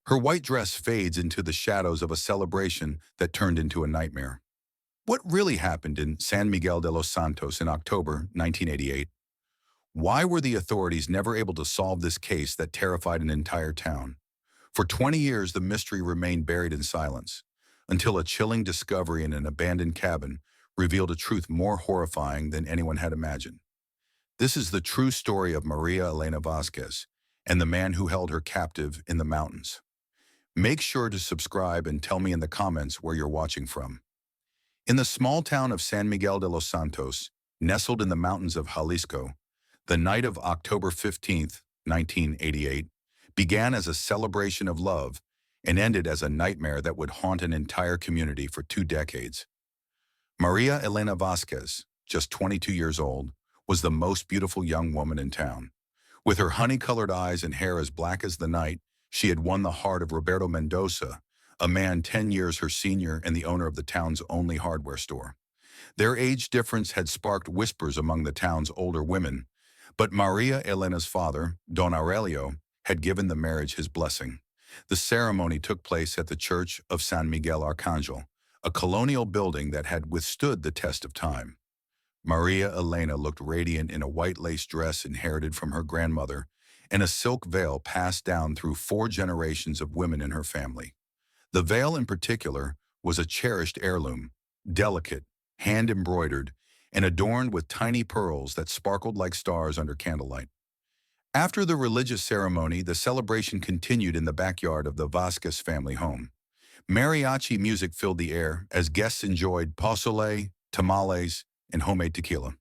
Her white dress fades into the shadows of a celebration that turned into a nightmare. What really happened in San Miguel de los Santos in October 1988? Why were the authorities never able to solve this case that terrified an entire town? For 20 years, the mystery remained buried in silence, until a chilling discovery in an abandoned cabin revealed a truth more horrifying than anyone had imagined. This is the true story of Maria Elena Vasquez and the man who held her captive in the mountains. Make sure to subscribe and tell me in the comments where you're watching from. In the small town of San Miguel de los Santos, nestled in the mountains of Jalisco, the night of October 15th, 1988, began as a celebration of love and ended as a nightmare that would haunt an entire community for 2 decades. Maria Elena Vasquez, just 22 years old, was the most beautiful young woman in town. With her honey-colored eyes and hair as black as the night, she had won the heart of Roberto Mendoza, a man 10 years her senior and the owner of the town's only hardware store. Their age difference had sparked whispers among the town's older women, but Maria Elena's father, Don Aurelio, had given the marriage his blessing. The ceremony took place at the Church of San Miguel Arcangel, a colonial building that had withstood the test of time. Maria Elena looked radiant in a white lace dress inherited from her grandmother and a silk veil passed down through 4 generations of women in her family. The veil in particular was a cherished heirloom, delicate, hand-embroidered, and adorned with tiny pearls that sparkled like stars under candlelight. After the religious ceremony, the celebration continued in the backyard of the Vasquez family home. Mariachi music filled the air as guests enjoyed pozole, tamales, and homemade tequila.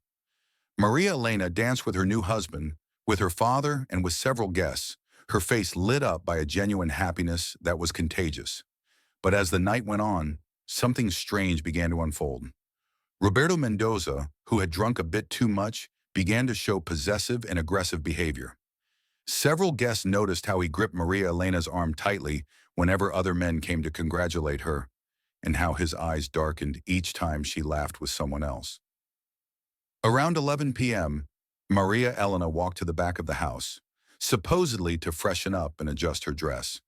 Maria Elena danced with her new husband, with her father, and with several guests, her face lit up by a genuine happiness that was contagious. But as the night went on, something strange began to unfold. Roberto Mendoza, who had drunk a bit too much, began to show possessive and aggressive behavior. Several guests noticed how he gripped Maria Elena's arm tightly whenever other men came to congratulate her, and how his eyes darkened each time she laughed with someone else. Around 11 p.m., Maria Elena walked to the back of the house, supposedly to freshen up and adjust her dress.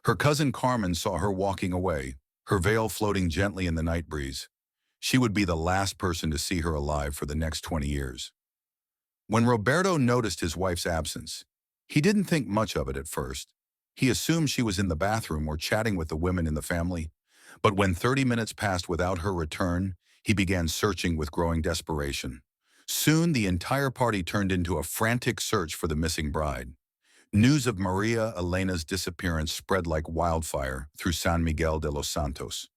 Her cousin Carmen saw her walking away, her veil floating gently in the night breeze. She would be the last person to see her alive for the next 20 years. When Roberto noticed his wife's absence, he didn't think much of it at first. He assumed she was in the bathroom or chatting with the women in the family. But when 30 minutes passed without her return, he began searching with growing desperation. Soon, the entire party turned into a frantic search for the missing bride. News of Maria Elena's disappearance spread like wildfire through San Miguel de los Santos.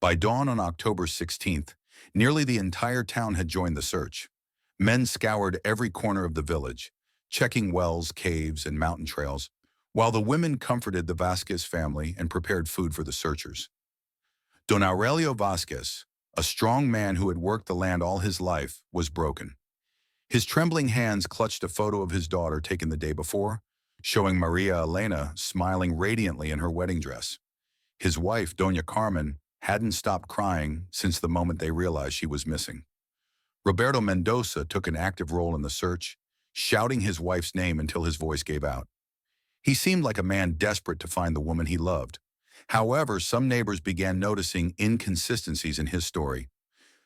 By dawn on October 16th, nearly the entire town had joined the search. Men scoured every corner of the village, checking wells, caves, and mountain trails, while the women comforted the Vasquez family and prepared food for the searchers. Don Aurelio Vasquez, a strong man who had worked the land all his life, was broken. His trembling hands clutched a photo of his daughter taken the day before, showing Maria Elena smiling radiantly in her wedding dress. His wife, Doña Carmen, hadn't stopped crying since the moment they realized she was missing. Roberto Mendoza took an active role in the search, shouting his wife's name until his voice gave out. He seemed like a man desperate to find the woman he loved. However, some neighbors began noticing inconsistencies in his story.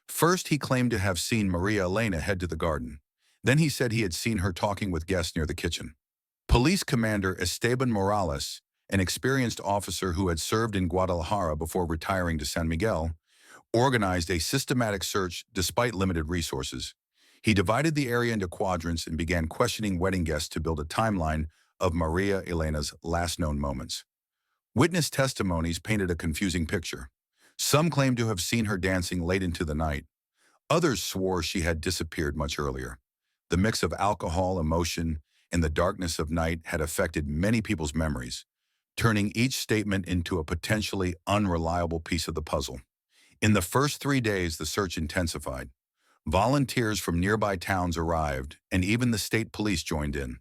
First, he claimed to have seen Maria Elena head to the garden. Then he said he had seen her talking with guests near the kitchen. Police Commander Esteban Morales, an experienced officer who had served in Guadalajara before retiring to San Miguel, organized a systematic search despite limited resources. He divided the area into quadrants and began questioning wedding guests to build a timeline of Maria Elena's last known moments. Witness testimonies painted a confusing picture. Some claimed to have seen her dancing late into the night. Others swore she had disappeared much earlier. The mix of alcohol, emotion, and the darkness of night had affected many people's memories, turning each statement into a potentially unreliable piece of the puzzle. In the first 3 days, the search intensified. Volunteers from nearby towns arrived, and even the state police joined in.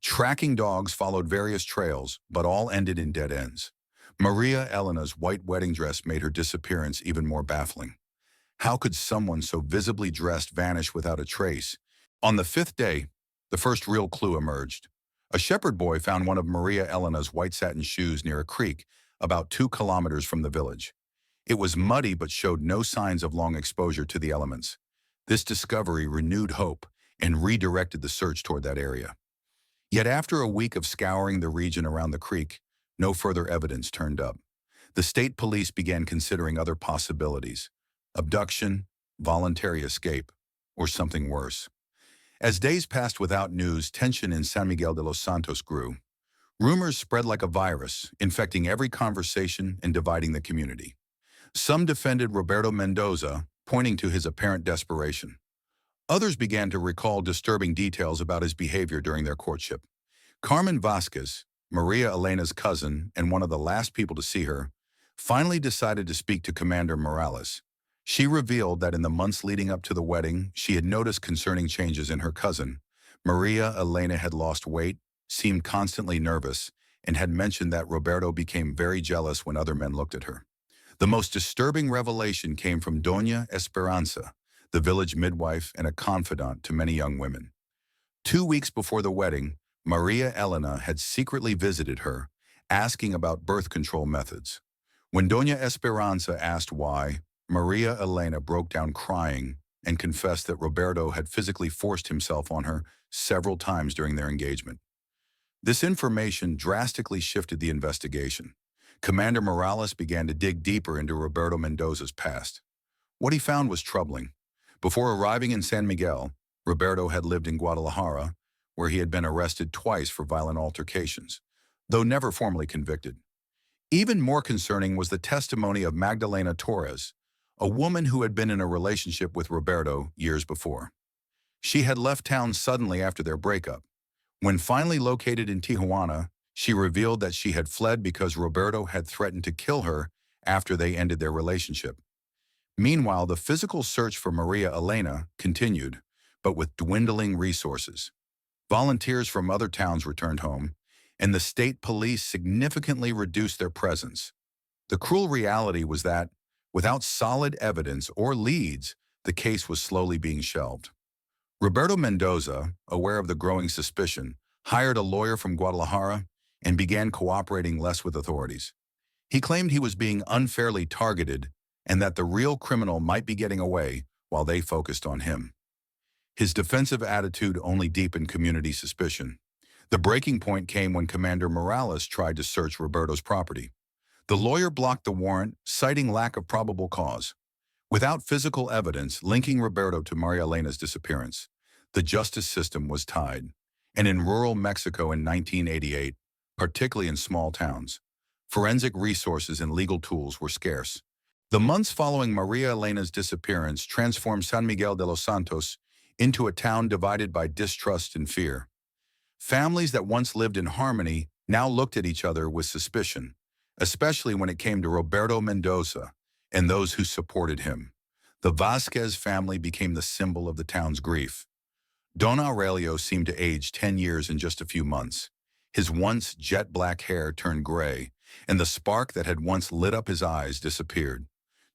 Tracking dogs followed various trails, but all ended in dead ends. Maria Elena's white wedding dress made her disappearance even more baffling. How could someone so visibly dressed vanish without a trace? On the 5th day, the first real clue emerged. A shepherd boy found one of Maria Elena's white satin shoes near a creek about 2 kilometers from the village. It was muddy but showed no signs of long exposure to the elements. This discovery renewed hope and redirected the search toward that area. Yet after a week of scouring the region around the creek, no further evidence turned up. The state police began considering other possibilities: abduction, voluntary escape, or something worse. As days passed without news, tension in San Miguel de los Santos grew. Rumors spread like a virus, infecting every conversation and dividing the community. Some defended Roberto Mendoza, pointing to his apparent desperation. Others began to recall disturbing details about his behavior during their courtship. Carmen Vasquez, Maria Elena's cousin and one of the last people to see her, finally decided to speak to Commander Morales. She revealed that in the months leading up to the wedding, she had noticed concerning changes in her cousin. Maria Elena had lost weight, seemed constantly nervous, and had mentioned that Roberto became very jealous when other men looked at her. The most disturbing revelation came from Doña Esperanza, the village midwife and a confidant to many young women. 2 weeks before the wedding, Maria Elena had secretly visited her, asking about birth control methods. When Doña Esperanza asked why, Maria Elena broke down crying and confessed that Roberto had physically forced himself on her several times during their engagement. This information drastically shifted the investigation. Commander Morales began to dig deeper into Roberto Mendoza's past. What he found was troubling. Before arriving in San Miguel, Roberto had lived in Guadalajara, where he had been arrested twice for violent altercations, though never formally convicted. Even more concerning was the testimony of Magdalena Torres, a woman who had been in a relationship with Roberto years before. She had left town suddenly after their breakup. When finally located in Tijuana, she revealed that she had fled because Roberto had threatened to kill her after they ended their relationship. Meanwhile, the physical search for Maria Elena continued, but with dwindling resources. Volunteers from other towns returned home, and the state police significantly reduced their presence. The cruel reality was that, without solid evidence or leads, the case was slowly being shelved. Roberto Mendoza, aware of the growing suspicion, hired a lawyer from Guadalajara and began cooperating less with authorities. He claimed he was being unfairly targeted and that the real criminal might be getting away while they focused on him. His defensive attitude only deepened community suspicion. The breaking point came when Commander Morales tried to search Roberto's property. The lawyer blocked the warrant, citing lack of probable cause. Without physical evidence linking Roberto to Maria Elena's disappearance, the justice system was tied. And in rural Mexico in 1988, particularly in small towns, forensic resources and legal tools were scarce. The months following Maria Elena's disappearance transformed San Miguel de los Santos into a town divided by distrust and fear. Families that once lived in harmony now looked at each other with suspicion, especially when it came to Roberto Mendoza and those who supported him. The Vasquez family became the symbol of the town's grief. Don Aurelio seemed to age 10 years in just a few months. His once jet-black hair turned gray, and the spark that had once lit up his eyes disappeared.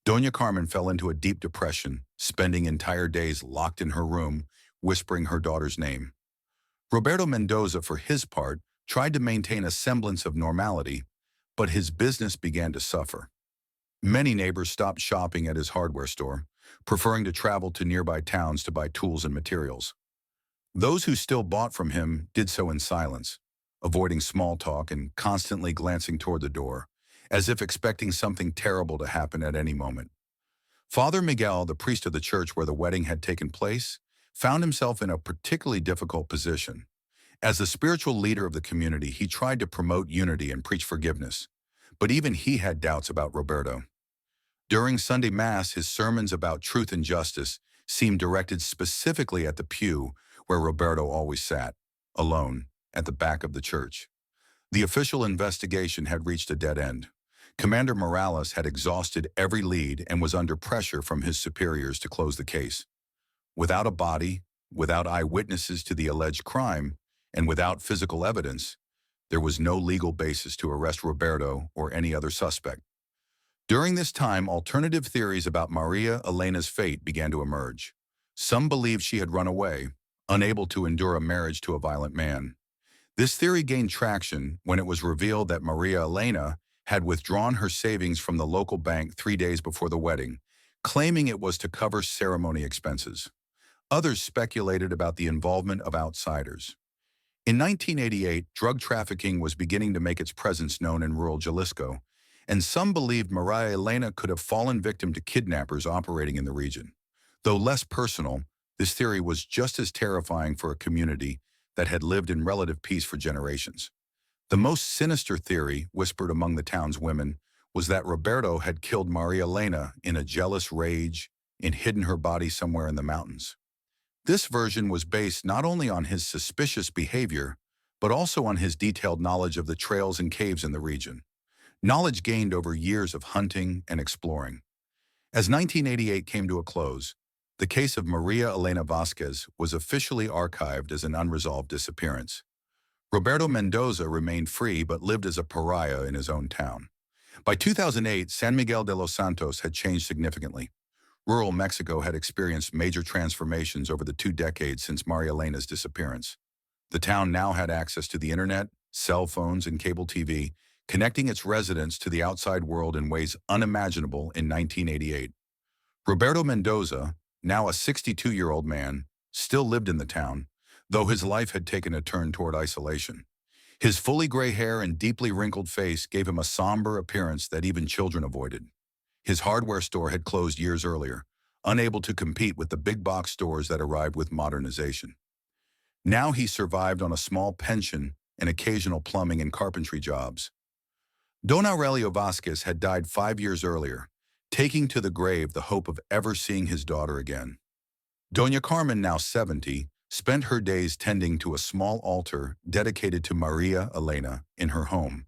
Doña Carmen fell into a deep depression, spending entire days locked in her room, whispering her daughter's name. Roberto Mendoza, for his part, tried to maintain a semblance of normality, but his business began to suffer. Many neighbors stopped shopping at his hardware store, preferring to travel to nearby towns to buy tools and materials. Those who still bought from him did so in silence, avoiding small talk and constantly glancing toward the door, as if expecting something terrible to happen at any moment. Father Miguel, the priest of the church where the wedding had taken place, found himself in a particularly difficult position. As the spiritual leader of the community, he tried to promote unity and preach forgiveness, but even he had doubts about Roberto. During Sunday Mass, his sermons about truth and justice seemed directed specifically at the pew where Roberto always sat, alone, at the back of the church. The official investigation had reached a dead end. Commander Morales had exhausted every lead and was under pressure from his superiors to close the case. Without a body, without eyewitnesses to the alleged crime, and without physical evidence, there was no legal basis to arrest Roberto or any other suspect. During this time, alternative theories about Maria Elena's fate began to emerge. Some believed she had run away, unable to endure a marriage to a violent man. This theory gained traction when it was revealed that Maria Elena had withdrawn her savings from the local bank 3 days before the wedding, claiming it was to cover ceremony expenses. Others speculated about the involvement of outsiders. In 1988, drug trafficking was beginning to make its presence known in rural Jalisco, and some believed Maria Elena could have fallen victim to kidnappers operating in the region. Though less personal, this theory was just as terrifying for a community that had lived in relative peace for generations. The most sinister theory, whispered among the town's women, was that Roberto had killed Maria Elena in a jealous rage and hidden her body somewhere in the mountains. This version was based not only on his suspicious behavior, but also on his detailed knowledge of the trails and caves in the region, knowledge gained over years of hunting and exploring. As 1988 came to a close, the case of Maria Elena Vasquez was officially archived as an unresolved disappearance. Roberto Mendoza remained free but lived as a pariah in his own town. By 2008, San Miguel de los Santos had changed significantly. Rural Mexico had experienced major transformations over the 2 decades since Maria Elena's disappearance. The town now had access to the internet, cell phones, and cable TV, connecting its residents to the outside world in ways unimaginable in 1988. Roberto Mendoza, now a 62-year-old man, still lived in the town, though his life had taken a turn toward isolation. His fully gray hair and deeply wrinkled face gave him a somber appearance that even children avoided. His hardware store had closed years earlier, unable to compete with the big box stores that arrived with modernization. Now he survived on a small pension and occasional plumbing and carpentry jobs. Don Aurelio Vasquez had died 5 years earlier, taking to the grave the hope of ever seeing his daughter again. Doña Carmen, now 70, spent her days tending to a small altar dedicated to Maria Elena in her home,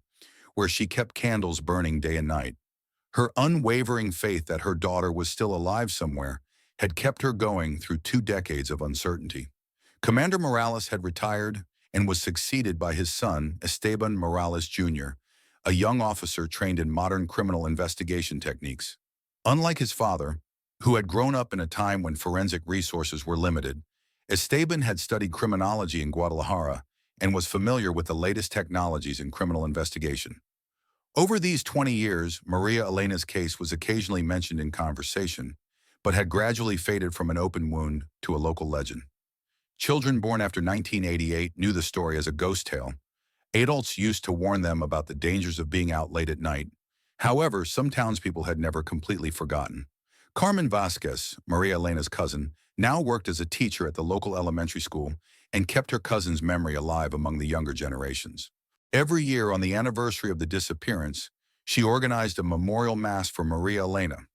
where she kept candles burning day and night. Her unwavering faith that her daughter was still alive somewhere had kept her going through 2 decades of uncertainty. Commander Morales had retired and was succeeded by his son, Esteban Morales Jr., a young officer trained in modern criminal investigation techniques. Unlike his father, who had grown up in a time when forensic resources were limited, Esteban had studied criminology in Guadalajara and was familiar with the latest technologies in criminal investigation. Over these 20 years, Maria Elena's case was occasionally mentioned in conversation, but had gradually faded from an open wound to a local legend. Children born after 1988 knew the story as a ghost tale. Adults used to warn them about the dangers of being out late at night. However, some townspeople had never completely forgotten. Carmen Vasquez, Maria Elena's cousin, now worked as a teacher at the local elementary school and kept her cousin's memory alive among the younger generations. Every year on the anniversary of the disappearance, she organized a memorial mass for Maria Elena.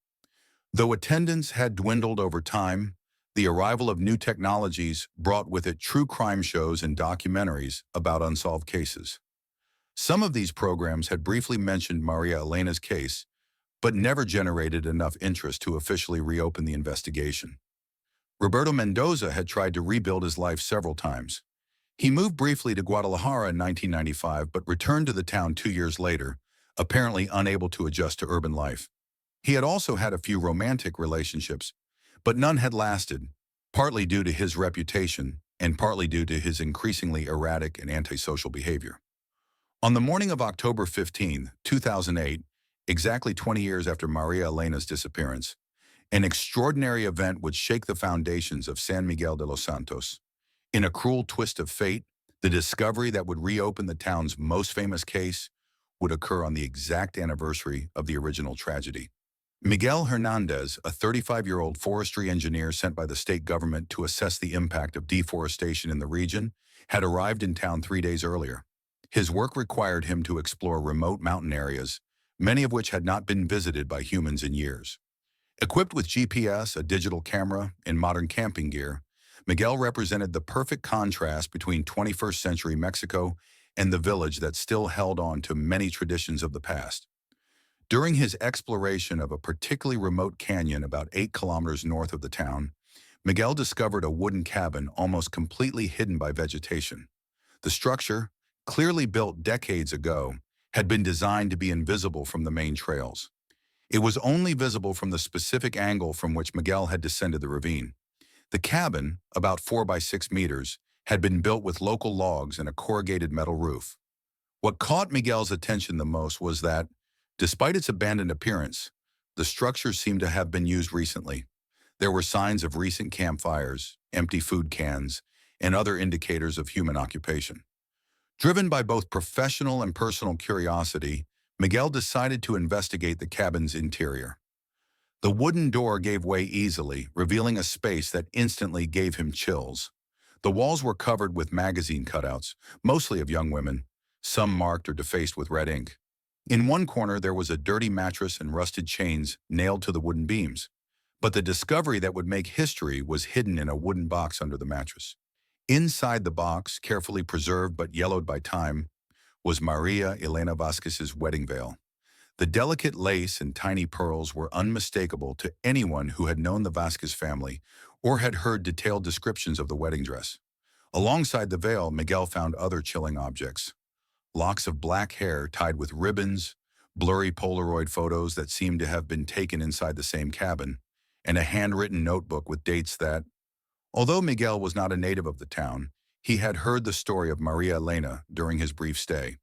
Though attendance had dwindled over time, the arrival of new technologies brought with it true crime shows and documentaries about unsolved cases. Some of these programs had briefly mentioned Maria Elena's case, but never generated enough interest to officially reopen the investigation. Roberto Mendoza had tried to rebuild his life several times. He moved briefly to Guadalajara in 1995, but returned to the town 2 years later, apparently unable to adjust to urban life. He had also had a few romantic relationships, but none had lasted, partly due to his reputation and partly due to his increasingly erratic and antisocial behavior. On the morning of October 15, 2008, exactly 20 years after Maria Elena's disappearance, an extraordinary event would shake the foundations of San Miguel de los Santos. In a cruel twist of fate, the discovery that would reopen the town's most famous case would occur on the exact anniversary of the original tragedy. Miguel Hernandez, a 35-year-old forestry engineer sent by the state government to assess the impact of deforestation in the region, had arrived in town 3 days earlier. His work required him to explore remote mountain areas, many of which had not been visited by humans in years. Equipped with GPS, a digital camera, and modern camping gear, Miguel represented the perfect contrast between 21st century Mexico and the village that still held on to many traditions of the past. During his exploration of a particularly remote canyon about 8 kilometers north of the town, Miguel discovered a wooden cabin almost completely hidden by vegetation. The structure, clearly built decades ago, had been designed to be invisible from the main trails. It was only visible from the specific angle from which Miguel had descended the ravine. The cabin, about 4 by 6 meters, had been built with local logs and a corrugated metal roof. What caught Miguel's attention the most was that, despite its abandoned appearance, the structure seemed to have been used recently. There were signs of recent campfires, empty food cans, and other indicators of human occupation. Driven by both professional and personal curiosity, Miguel decided to investigate the cabin's interior. The wooden door gave way easily, revealing a space that instantly gave him chills. The walls were covered with magazine cutouts, mostly of young women, some marked or defaced with red ink. In one corner, there was a dirty mattress and rusted chains nailed to the wooden beams. But the discovery that would make history was hidden in a wooden box under the mattress. Inside the box, carefully preserved but yellowed by time, was Maria Elena Vasquez's wedding veil. The delicate lace and tiny pearls were unmistakable to anyone who had known the Vasquez family or had heard detailed descriptions of the wedding dress. Alongside the veil, Miguel found other chilling objects. Locks of black hair tied with ribbons, blurry Polaroid photos that seemed to have been taken inside the same cabin, and a handwritten notebook with dates that, although Miguel was not a native of the town, he had heard the story of Maria Elena during his brief stay.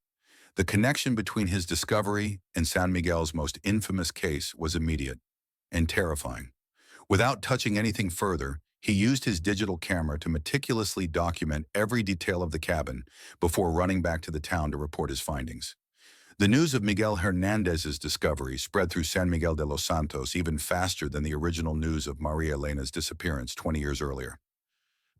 The connection between his discovery and San Miguel's most infamous case was immediate and terrifying. Without touching anything further, he used his digital camera to meticulously document every detail of the cabin before running back to the town to report his findings. The news of Miguel Hernandez's discovery spread through San Miguel de los Santos even faster than the original news of Maria Elena's disappearance 20 years earlier.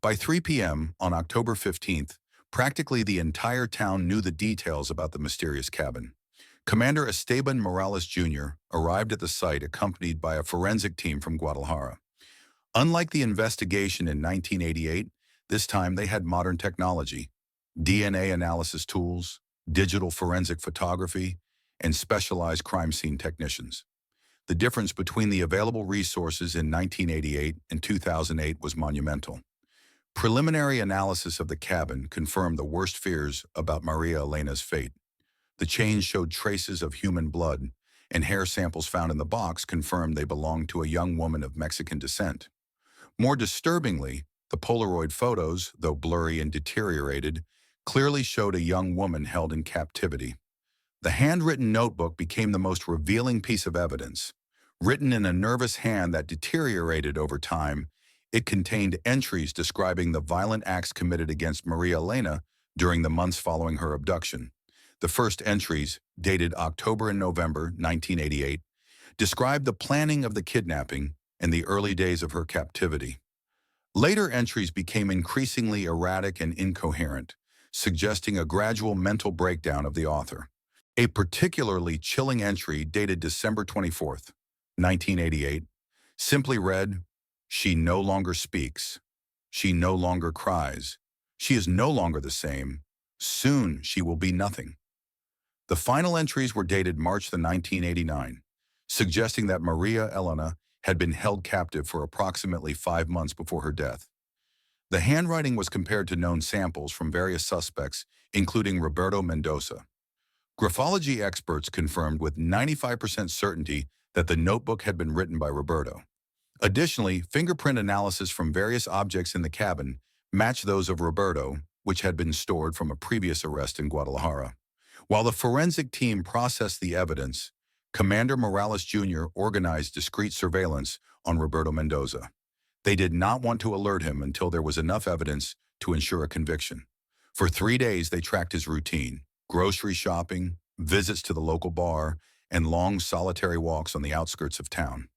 By 3 p.m. on October 15th, practically the entire town knew the details about the mysterious cabin. Commander Esteban Morales Jr. arrived at the site accompanied by a forensic team from Guadalajara. Unlike the investigation in 1988, this time they had modern technology, DNA analysis tools, digital forensic photography, and specialized crime scene technicians. The difference between the available resources in 1988 and 2008 was monumental. Preliminary analysis of the cabin confirmed the worst fears about Maria Elena's fate. The chains showed traces of human blood, and hair samples found in the box confirmed they belonged to a young woman of Mexican descent. More disturbingly, the Polaroid photos, though blurry and deteriorated, clearly showed a young woman held in captivity. The handwritten notebook became the most revealing piece of evidence. Written in a nervous hand that deteriorated over time, it contained entries describing the violent acts committed against Maria Elena during the months following her abduction. The first entries, dated October and November 1988, described the planning of the kidnapping and the early days of her captivity. Later entries became increasingly erratic and incoherent, suggesting a gradual mental breakdown of the author. A particularly chilling entry dated December 24th, 1988, simply read, "She no longer speaks. She no longer cries. She is no longer the same. Soon she will be nothing." The final entries were dated March 1989, suggesting that Maria Elena had been held captive for approximately 5 months before her death. The handwriting was compared to known samples from various suspects, including Roberto Mendoza. Graphology experts confirmed with 95% certainty that the notebook had been written by Roberto. Additionally, fingerprint analysis from various objects in the cabin matched those of Roberto, which had been stored from a previous arrest in Guadalajara. While the forensic team processed the evidence, Commander Morales Jr. organized discreet surveillance on Roberto Mendoza. They did not want to alert him until there was enough evidence to ensure a conviction. For 3 days, they tracked his routine: grocery shopping, visits to the local bar, and long solitary walks on the outskirts of town.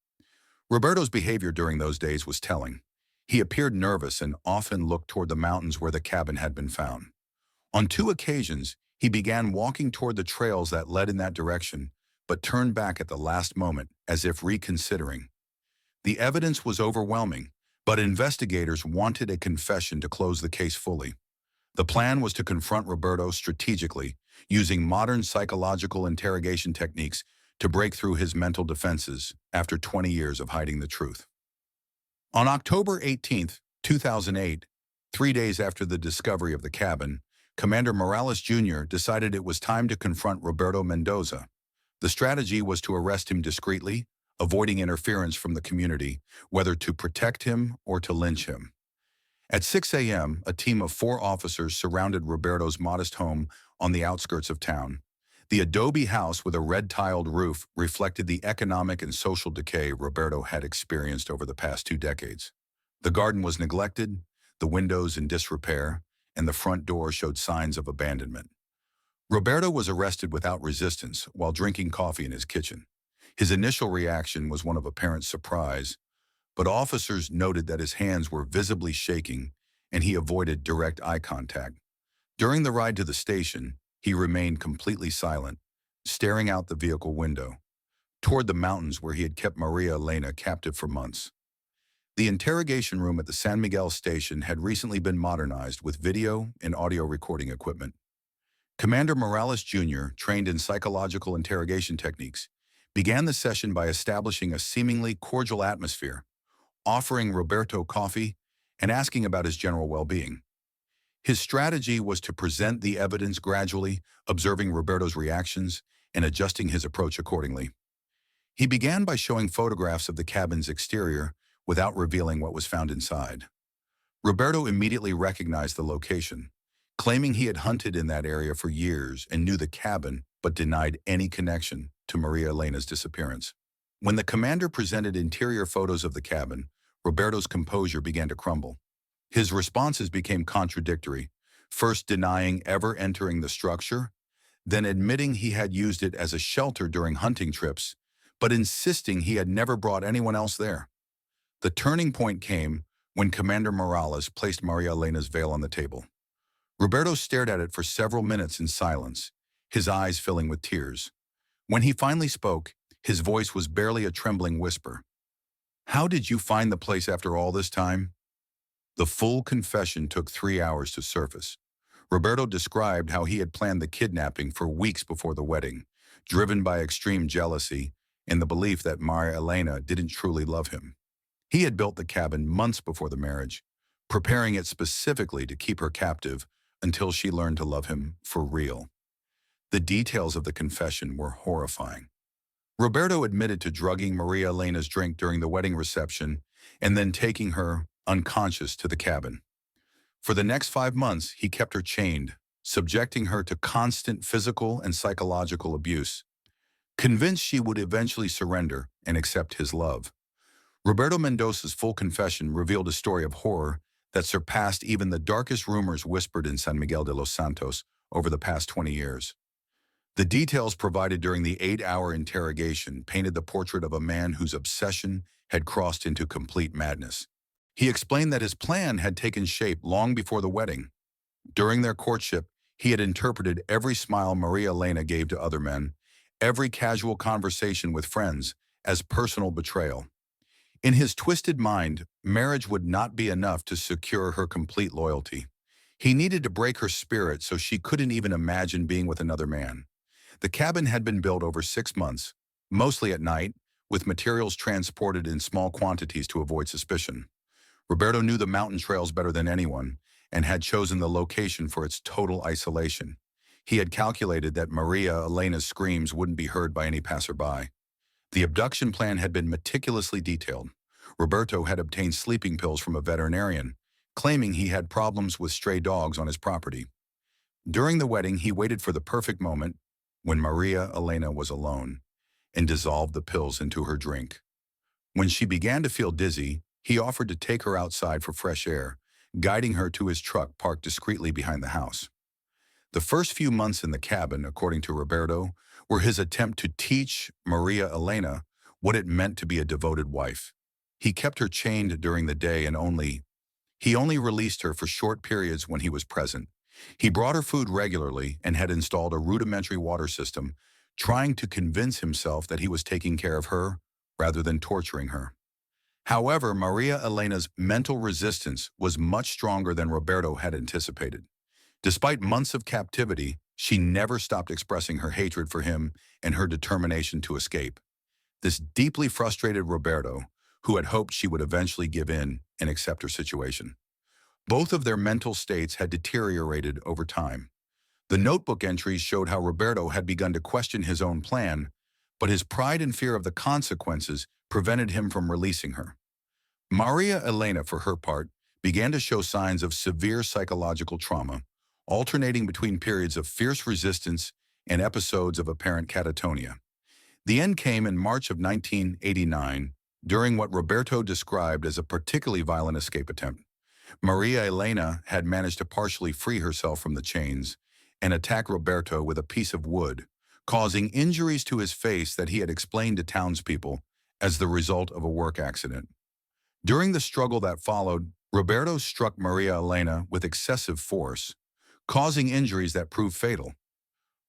Roberto's behavior during those days was telling. He appeared nervous and often looked toward the mountains where the cabin had been found. On 2 occasions, he began walking toward the trails that led in that direction, but turned back at the last moment as if reconsidering. The evidence was overwhelming, but investigators wanted a confession to close the case fully. The plan was to confront Roberto strategically, using modern psychological interrogation techniques to break through his mental defenses after 20 years of hiding the truth. On October 18, 2008, 3 days after the discovery of the cabin, Commander Morales Jr. decided it was time to confront Roberto Mendoza. The strategy was to arrest him discreetly, avoiding interference from the community, whether to protect him or to lynch him. At 6 a.m., a team of 4 officers surrounded Roberto's modest home on the outskirts of town. The adobe house with a red-tiled roof reflected the economic and social decay Roberto had experienced over the past 2 decades. The garden was neglected, the windows in disrepair, and the front door showed signs of abandonment. Roberto was arrested without resistance while drinking coffee in his kitchen. His initial reaction was one of apparent surprise, but officers noted that his hands were visibly shaking and he avoided direct eye contact. During the ride to the station, he remained completely silent, staring out the vehicle window, toward the mountains where he had kept Maria Elena captive for months. The interrogation room at the San Miguel station had recently been modernized with video and audio recording equipment. Commander Morales Jr., trained in psychological interrogation techniques, began the session by establishing a seemingly cordial atmosphere, offering Roberto coffee and asking about his general well-being. His strategy was to present the evidence gradually, observing Roberto's reactions and adjusting his approach accordingly. He began by showing photographs of the cabin's exterior without revealing what was found inside. Roberto immediately recognized the location, claiming he had hunted in that area for years and knew the cabin but denied any connection to Maria Elena's disappearance. When the commander presented interior photos of the cabin, Roberto's composure began to crumble. His responses became contradictory, first denying ever entering the structure, then admitting he had used it as a shelter during hunting trips, but insisting he had never brought anyone else there. The turning point came when Commander Morales placed Maria Elena's veil on the table. Roberto stared at it for several minutes in silence, his eyes filling with tears. When he finally spoke, his voice was barely a trembling whisper. "How did you find the place after all this time?" The full confession took 3 hours to surface. Roberto described how he had planned the kidnapping for weeks before the wedding, driven by extreme jealousy and the belief that Maria Elena didn't truly love him. He had built the cabin months before the marriage, preparing it specifically to keep her captive until she learned to love him for real. The details of the confession were horrifying. Roberto admitted to drugging Maria Elena's drink during the wedding reception and then taking her, unconscious, to the cabin. For the next 5 months, he kept her chained, subjecting her to constant physical and psychological abuse, convinced she would eventually surrender and accept his love. Roberto Mendoza's full confession revealed a story of horror that surpassed even the darkest rumors whispered in San Miguel de los Santos over the past 20 years. The details provided during the 8-hour interrogation painted the portrait of a man whose obsession had crossed into complete madness. He explained that his plan had taken shape long before the wedding. During their courtship, he had interpreted every smile Maria Elena gave to other men, every casual conversation with friends, as personal betrayal. In his twisted mind, marriage would not be enough to secure her complete loyalty. He needed to break her spirit so she couldn't even imagine being with another man. The cabin had been built over 6 months, mostly at night, with materials transported in small quantities to avoid suspicion. Roberto knew the mountain trails better than anyone and had chosen the location for its total isolation. He had calculated that Maria Elena's screams wouldn't be heard by any passerby. The abduction plan had been meticulously detailed. Roberto had obtained sleeping pills from a veterinarian, claiming he had problems with stray dogs on his property. During the wedding, he waited for the perfect moment, when Maria Elena was alone, and dissolved the pills into her drink. When she began to feel dizzy, he offered to take her outside for fresh air, guiding her to his truck parked discreetly behind the house. The first few months in the cabin, according to Roberto, were his attempt to teach Maria Elena what it meant to be a devoted wife. He kept her chained during the day and he only released her for short periods when he was present. He brought her food regularly and had installed a rudimentary water system, trying to convince himself that he was taking care of her rather than torturing her. However, Maria Elena's mental resistance was much stronger than Roberto had anticipated. Despite months of captivity, she never stopped expressing her hatred for him and her determination to escape. This deeply frustrated Roberto, who had hoped she would eventually give in and accept her situation. Both of their mental states had deteriorated over time. The notebook entries showed how Roberto had begun to question his own plan, but his pride and fear of the consequences prevented him from releasing her. Maria Elena, for her part, began to show signs of severe psychological trauma, alternating between periods of fierce resistance and episodes of apparent catatonia. The end came in March of 1989 during what Roberto described as a particularly violent escape attempt. Maria Elena had managed to partially free herself from the chains and attack Roberto with a piece of wood, causing injuries to his face that he had explained to townspeople as the result of a work accident. During the struggle that followed, Roberto struck Maria Elena with excessive force, causing injuries that proved fatal.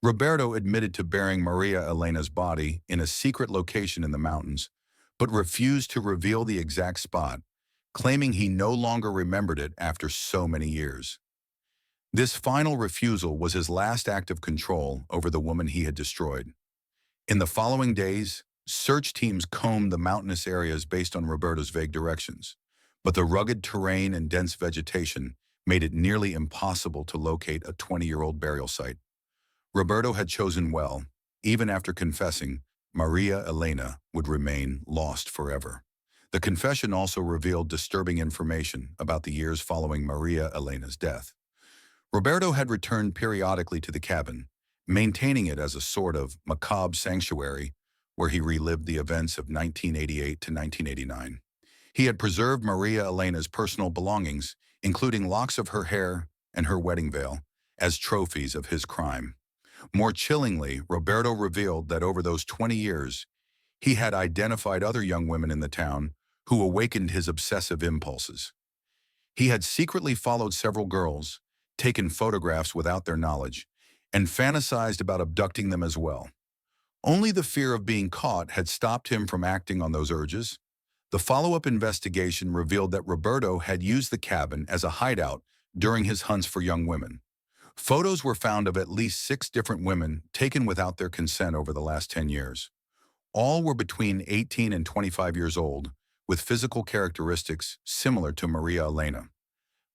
Roberto admitted to burying Maria Elena's body in a secret location in the mountains, but refused to reveal the exact spot, claiming he no longer remembered it after so many years. This final refusal was his last act of control over the woman he had destroyed. In the following days, search teams combed the mountainous areas based on Roberto's vague directions, but the rugged terrain and dense vegetation made it nearly impossible to locate a 20-year-old burial site. Roberto had chosen well. Even after confessing, Maria Elena would remain lost forever. The confession also revealed disturbing information about the years following Maria Elena's death. Roberto had returned periodically to the cabin, maintaining it as a sort of macabre sanctuary where he relived the events of 1988 to 1989. He had preserved Maria Elena's personal belongings, including locks of her hair and her wedding veil, as trophies of his crime. More chillingly, Roberto revealed that over those 20 years, he had identified other young women in the town who awakened his obsessive impulses. He had secretly followed several girls, taken photographs without their knowledge, and fantasized about abducting them as well. Only the fear of being caught had stopped him from acting on those urges. The follow-up investigation revealed that Roberto had used the cabin as a hideout during his hunts for young women. Photos were found of at least 6 different women taken without their consent over the last 10 years. All were between 18 and 25 years old, with physical characteristics similar to Maria Elena.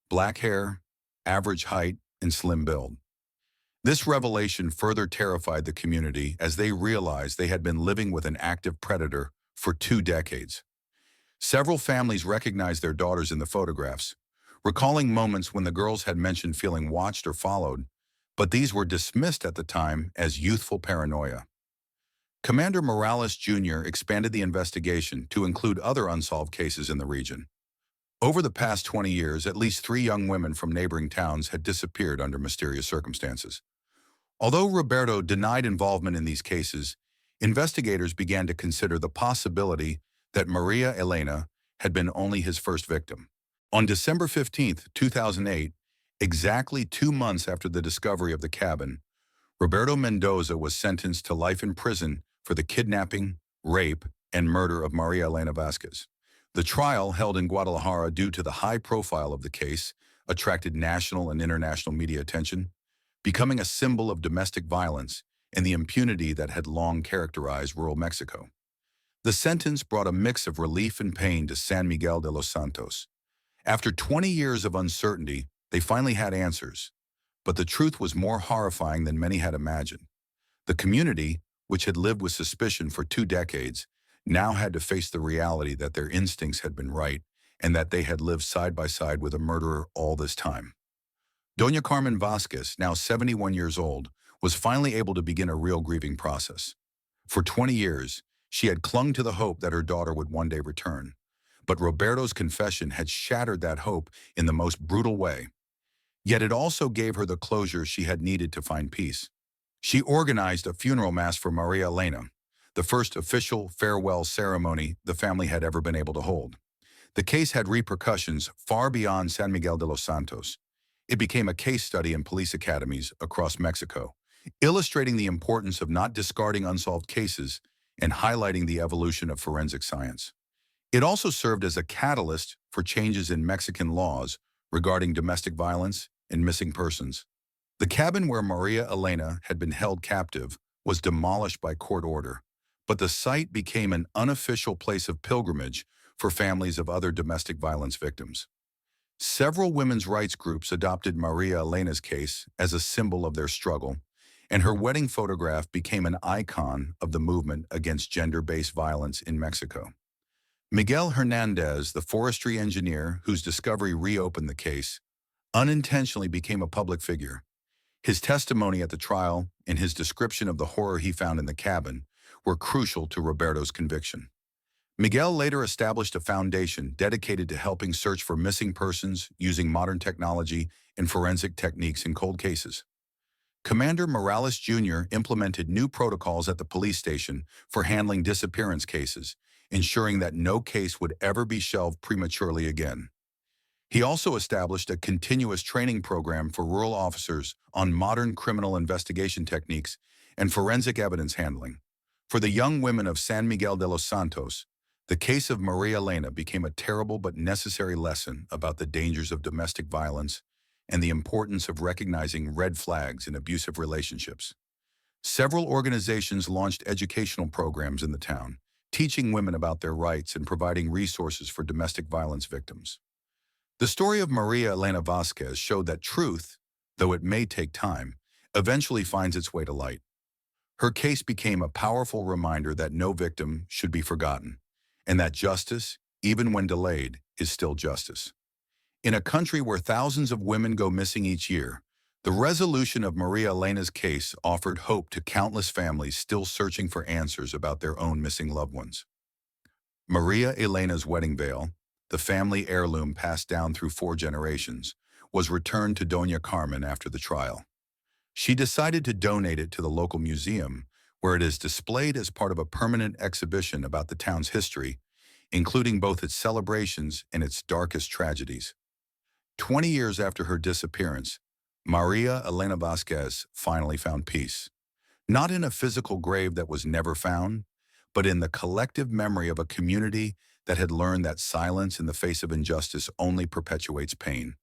Black hair, average height, and slim build. This revelation further terrified the community as they realized they had been living with an active predator for 2 decades. Several families recognized their daughters in the photographs, recalling moments when the girls had mentioned feeling watched or followed, but these were dismissed at the time as youthful paranoia. Commander Morales Jr. expanded the investigation to include other unsolved cases in the region. Over the past 20 years, at least 3 young women from neighboring towns had disappeared under mysterious circumstances. Although Roberto denied involvement in these cases, investigators began to consider the possibility that Maria Elena had been only his first victim. On December 15, 2008, exactly 2 months after the discovery of the cabin, Roberto Mendoza was sentenced to life in prison for the kidnapping, rape, and murder of Maria Elena Vasquez. The trial, held in Guadalajara due to the high profile of the case, attracted national and international media attention, becoming a symbol of domestic violence and the impunity that had long characterized rural Mexico. The sentence brought a mix of relief and pain to San Miguel de los Santos. After 20 years of uncertainty, they finally had answers. But the truth was more horrifying than many had imagined. The community, which had lived with suspicion for 2 decades, now had to face the reality that their instincts had been right and that they had lived side by side with a murderer all this time. Doña Carmen Vasquez, now 71 years old, was finally able to begin a real grieving process. For 20 years, she had clung to the hope that her daughter would one day return. But Roberto's confession had shattered that hope in the most brutal way. Yet it also gave her the closure she had needed to find peace. She organized a funeral mass for Maria Elena, the first official farewell ceremony the family had ever been able to hold. The case had repercussions far beyond San Miguel de los Santos. It became a case study in police academies across Mexico, illustrating the importance of not discarding unsolved cases and highlighting the evolution of forensic science. It also served as a catalyst for changes in Mexican laws regarding domestic violence and missing persons. The cabin where Maria Elena had been held captive was demolished by court order, but the site became an unofficial place of pilgrimage for families of other domestic violence victims. Several women's rights groups adopted Maria Elena's case as a symbol of their struggle, and her wedding photograph became an icon of the movement against gender-based violence in Mexico. Miguel Hernandez, the forestry engineer whose discovery reopened the case, unintentionally became a public figure. His testimony at the trial and his description of the horror he found in the cabin were crucial to Roberto's conviction. Miguel later established a foundation dedicated to helping search for missing persons using modern technology and forensic techniques in cold cases. Commander Morales Jr. implemented new protocols at the police station for handling disappearance cases, ensuring that no case would ever be shelved prematurely again. He also established a continuous training program for rural officers on modern criminal investigation techniques and forensic evidence handling. For the young women of San Miguel de los Santos, the case of Maria Elena became a terrible but necessary lesson about the dangers of domestic violence and the importance of recognizing red flags in abusive relationships. Several organizations launched educational programs in the town, teaching women about their rights and providing resources for domestic violence victims. The story of Maria Elena Vasquez showed that truth, though it may take time, eventually finds its way to light. Her case became a powerful reminder that no victim should be forgotten, and that justice, even when delayed, is still justice. In a country where thousands of women go missing each year, the resolution of Maria Elena's case offered hope to countless families still searching for answers about their own missing loved ones. Maria Elena's wedding veil, the family heirloom passed down through 4 generations, was returned to Doña Carmen after the trial. She decided to donate it to the local museum, where it is displayed as part of a permanent exhibition about the town's history, including both its celebrations and its darkest tragedies. 20 years after her disappearance, Maria Elena Vasquez finally found peace. Not in a physical grave that was never found, but in the collective memory of a community that had learned that silence in the face of injustice only perpetuates pain.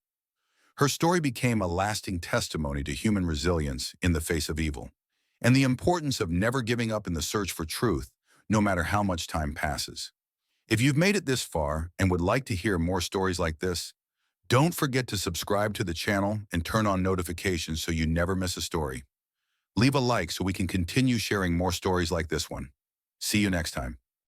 Her story became a lasting testimony to human resilience in the face of evil, and the importance of never giving up in the search for truth, no matter how much time passes. If you've made it this far and would like to hear more stories like this, don't forget to subscribe to the channel and turn on notifications so you never miss a story. Leave a like so we can continue sharing more stories like this one. See you next time.